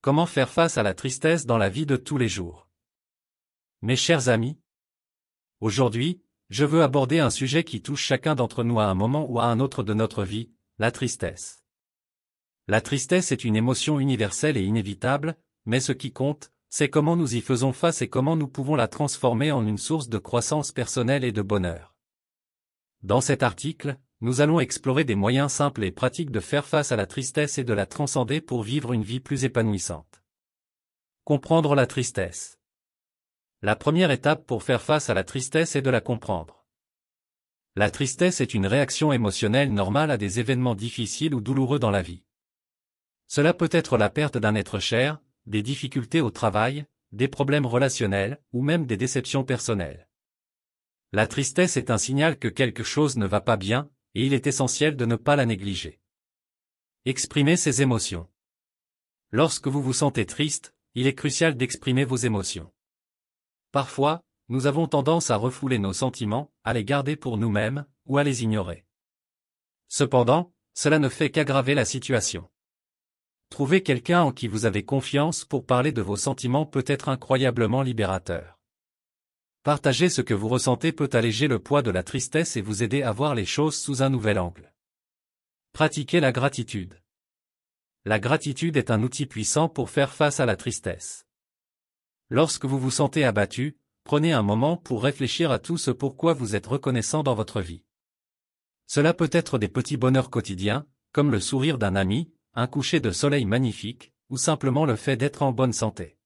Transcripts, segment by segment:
Comment faire face à la tristesse dans la vie de tous les jours? Mes chers amis, aujourd'hui, je veux aborder un sujet qui touche chacun d'entre nous à un moment ou à un autre de notre vie, la tristesse. La tristesse est une émotion universelle et inévitable, mais ce qui compte, c'est comment nous y faisons face et comment nous pouvons la transformer en une source de croissance personnelle et de bonheur. Dans cet article, nous allons explorer des moyens simples et pratiques de faire face à la tristesse et de la transcender pour vivre une vie plus épanouissante. Comprendre la tristesse. La première étape pour faire face à la tristesse est de la comprendre. La tristesse est une réaction émotionnelle normale à des événements difficiles ou douloureux dans la vie. Cela peut être la perte d'un être cher, des difficultés au travail, des problèmes relationnels, ou même des déceptions personnelles. La tristesse est un signal que quelque chose ne va pas bien, et il est essentiel de ne pas la négliger. Exprimez ses émotions. Lorsque vous vous sentez triste, il est crucial d'exprimer vos émotions. Parfois, nous avons tendance à refouler nos sentiments, à les garder pour nous-mêmes, ou à les ignorer. Cependant, cela ne fait qu'aggraver la situation. Trouver quelqu'un en qui vous avez confiance pour parler de vos sentiments peut être incroyablement libérateur. Partager ce que vous ressentez peut alléger le poids de la tristesse et vous aider à voir les choses sous un nouvel angle. Pratiquez la gratitude. La gratitude est un outil puissant pour faire face à la tristesse. Lorsque vous vous sentez abattu, prenez un moment pour réfléchir à tout ce pourquoi vous êtes reconnaissant dans votre vie. Cela peut être des petits bonheurs quotidiens, comme le sourire d'un ami, un coucher de soleil magnifique, ou simplement le fait d'être en bonne santé.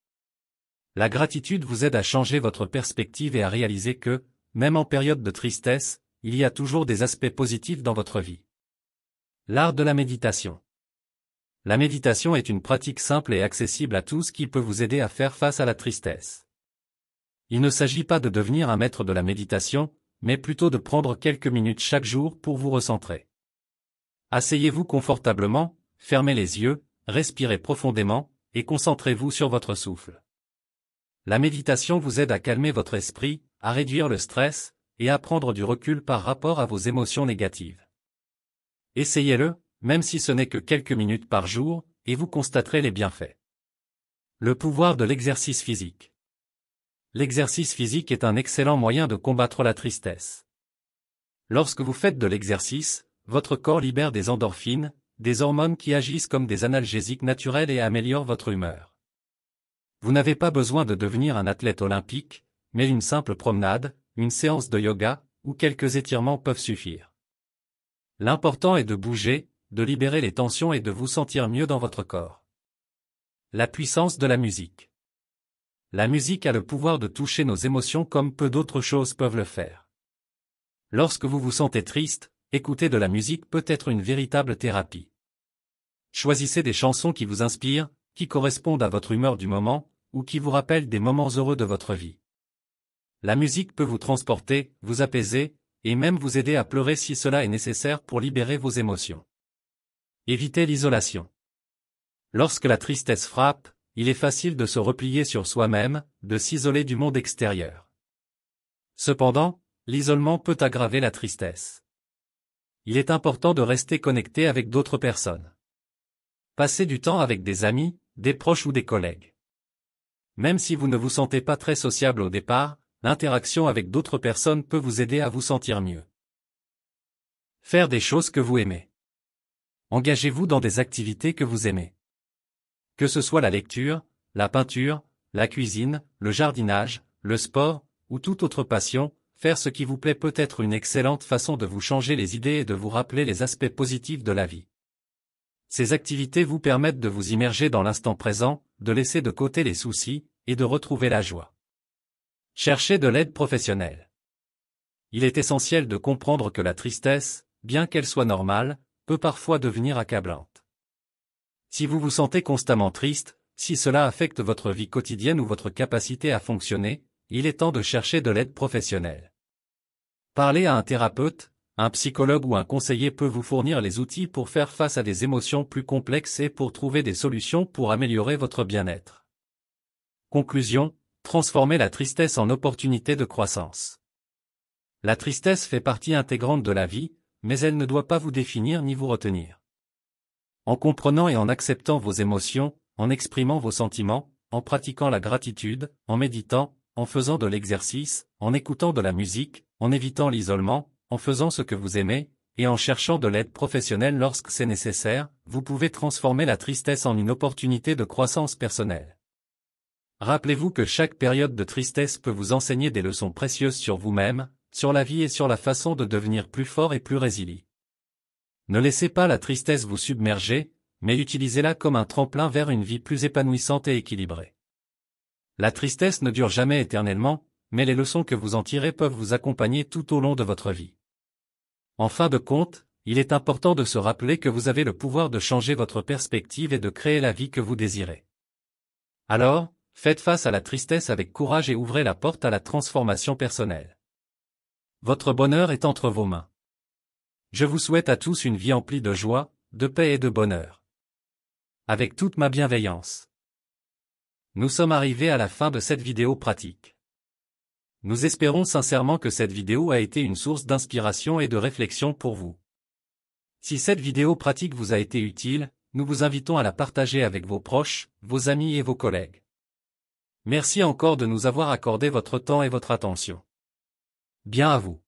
La gratitude vous aide à changer votre perspective et à réaliser que, même en période de tristesse, il y a toujours des aspects positifs dans votre vie. L'art de la méditation. La méditation est une pratique simple et accessible à tous qui peut vous aider à faire face à la tristesse. Il ne s'agit pas de devenir un maître de la méditation, mais plutôt de prendre quelques minutes chaque jour pour vous recentrer. Asseyez-vous confortablement, fermez les yeux, respirez profondément, et concentrez-vous sur votre souffle. La méditation vous aide à calmer votre esprit, à réduire le stress, et à prendre du recul par rapport à vos émotions négatives. Essayez-le, même si ce n'est que quelques minutes par jour, et vous constaterez les bienfaits. Le pouvoir de l'exercice physique. L'exercice physique est un excellent moyen de combattre la tristesse. Lorsque vous faites de l'exercice, votre corps libère des endorphines, des hormones qui agissent comme des analgésiques naturels et améliorent votre humeur. Vous n'avez pas besoin de devenir un athlète olympique, mais une simple promenade, une séance de yoga, ou quelques étirements peuvent suffire. L'important est de bouger, de libérer les tensions et de vous sentir mieux dans votre corps. La puissance de la musique. La musique a le pouvoir de toucher nos émotions comme peu d'autres choses peuvent le faire. Lorsque vous vous sentez triste, écouter de la musique peut être une véritable thérapie. Choisissez des chansons qui vous inspirent, qui correspondent à votre humeur du moment, ou qui vous rappellent des moments heureux de votre vie. La musique peut vous transporter, vous apaiser, et même vous aider à pleurer si cela est nécessaire pour libérer vos émotions. Évitez l'isolation. Lorsque la tristesse frappe, il est facile de se replier sur soi-même, de s'isoler du monde extérieur. Cependant, l'isolement peut aggraver la tristesse. Il est important de rester connecté avec d'autres personnes. Passez du temps avec des amis, des proches ou des collègues. Même si vous ne vous sentez pas très sociable au départ, l'interaction avec d'autres personnes peut vous aider à vous sentir mieux. Faire des choses que vous aimez. Engagez-vous dans des activités que vous aimez. Que ce soit la lecture, la peinture, la cuisine, le jardinage, le sport, ou toute autre passion, faire ce qui vous plaît peut être une excellente façon de vous changer les idées et de vous rappeler les aspects positifs de la vie. Ces activités vous permettent de vous immerger dans l'instant présent, de laisser de côté les soucis, et de retrouver la joie. Cherchez de l'aide professionnelle. Il est essentiel de comprendre que la tristesse, bien qu'elle soit normale, peut parfois devenir accablante. Si vous vous sentez constamment triste, si cela affecte votre vie quotidienne ou votre capacité à fonctionner, il est temps de chercher de l'aide professionnelle. Parlez à un thérapeute, un psychologue ou un conseiller peut vous fournir les outils pour faire face à des émotions plus complexes et pour trouver des solutions pour améliorer votre bien-être. Conclusion, transformez la tristesse en opportunité de croissance. La tristesse fait partie intégrante de la vie, mais elle ne doit pas vous définir ni vous retenir. En comprenant et en acceptant vos émotions, en exprimant vos sentiments, en pratiquant la gratitude, en méditant, en faisant de l'exercice, en écoutant de la musique, en évitant l'isolement, en faisant ce que vous aimez, et en cherchant de l'aide professionnelle lorsque c'est nécessaire, vous pouvez transformer la tristesse en une opportunité de croissance personnelle. Rappelez-vous que chaque période de tristesse peut vous enseigner des leçons précieuses sur vous-même, sur la vie et sur la façon de devenir plus fort et plus résilient. Ne laissez pas la tristesse vous submerger, mais utilisez-la comme un tremplin vers une vie plus épanouissante et équilibrée. La tristesse ne dure jamais éternellement, mais les leçons que vous en tirez peuvent vous accompagner tout au long de votre vie. En fin de compte, il est important de se rappeler que vous avez le pouvoir de changer votre perspective et de créer la vie que vous désirez. Alors, faites face à la tristesse avec courage et ouvrez la porte à la transformation personnelle. Votre bonheur est entre vos mains. Je vous souhaite à tous une vie emplie de joie, de paix et de bonheur. Avec toute ma bienveillance. Nous sommes arrivés à la fin de cette vidéo pratique. Nous espérons sincèrement que cette vidéo a été une source d'inspiration et de réflexion pour vous. Si cette vidéo pratique vous a été utile, nous vous invitons à la partager avec vos proches, vos amis et vos collègues. Merci encore de nous avoir accordé votre temps et votre attention. Bien à vous.